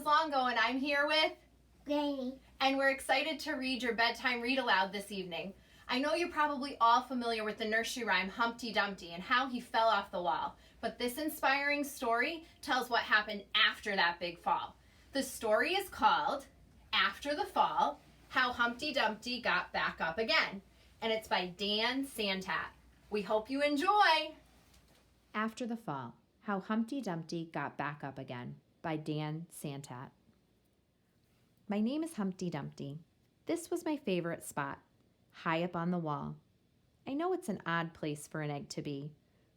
is Longo and I'm here with Granny. and we're excited to read your bedtime read aloud this evening. I know you're probably all familiar with the nursery rhyme Humpty Dumpty and how he fell off the wall, but this inspiring story tells what happened after that big fall. The story is called After the Fall, How Humpty Dumpty Got Back Up Again, and it's by Dan Santat. We hope you enjoy! After the Fall, How Humpty Dumpty Got Back Up Again by Dan Santat. My name is Humpty Dumpty. This was my favorite spot, high up on the wall. I know it's an odd place for an egg to be,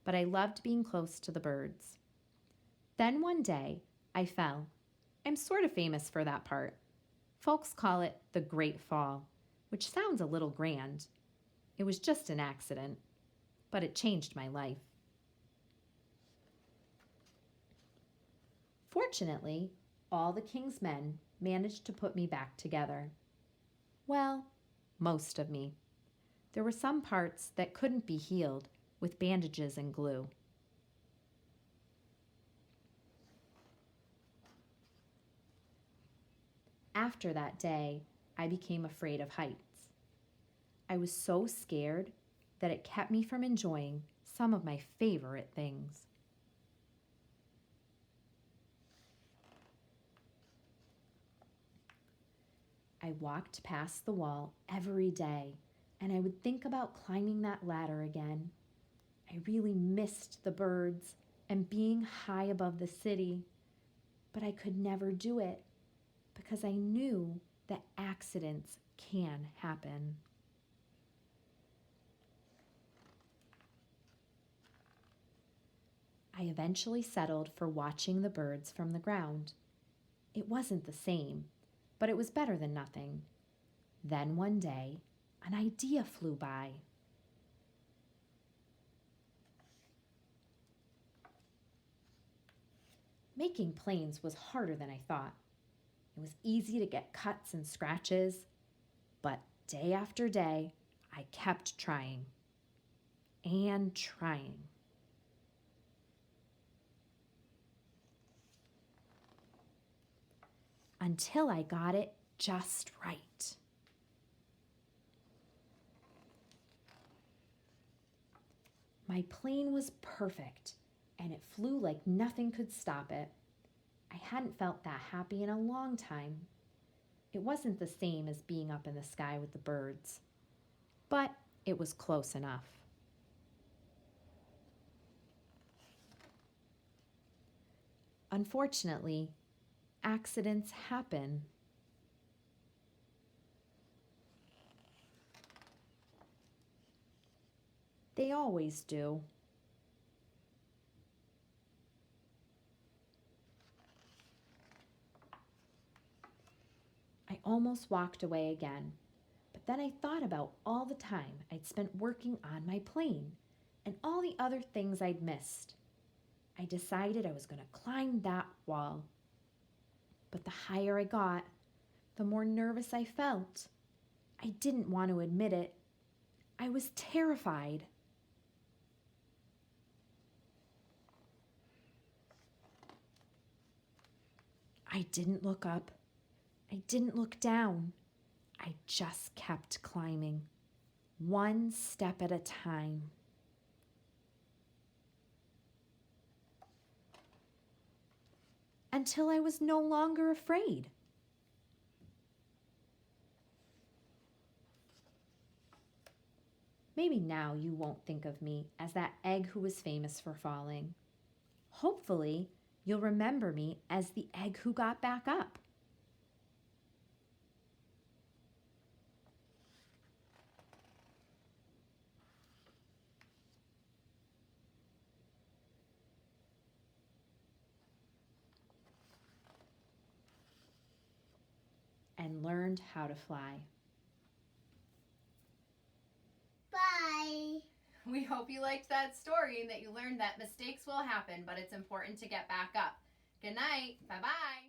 but I loved being close to the birds. Then one day, I fell. I'm sort of famous for that part. Folks call it the Great Fall, which sounds a little grand. It was just an accident, but it changed my life. Fortunately, all the king's men managed to put me back together. Well, most of me. There were some parts that couldn't be healed with bandages and glue. After that day, I became afraid of heights. I was so scared that it kept me from enjoying some of my favorite things. I walked past the wall every day, and I would think about climbing that ladder again. I really missed the birds and being high above the city, but I could never do it because I knew that accidents can happen. I eventually settled for watching the birds from the ground. It wasn't the same, but it was better than nothing. Then one day, an idea flew by. Making planes was harder than I thought. It was easy to get cuts and scratches, but day after day, I kept trying and trying. Until I got it just right. My plane was perfect, and it flew like nothing could stop it. I hadn't felt that happy in a long time. It wasn't the same as being up in the sky with the birds, but it was close enough. Unfortunately, accidents happen. They always do. I almost walked away again, but then I thought about all the time I'd spent working on my plane and all the other things I'd missed. I decided I was going to climb that wall. But the higher I got, the more nervous I felt. I didn't want to admit it. I was terrified. I didn't look up. I didn't look down. I just kept climbing, one step at a time. Until I was no longer afraid. Maybe now you won't think of me as that egg who was famous for falling. Hopefully, you'll remember me as the egg who got back up. And learned how to fly. Bye. We hope you liked that story and that you learned that mistakes will happen, but it's important to get back up. Good night. Bye-bye.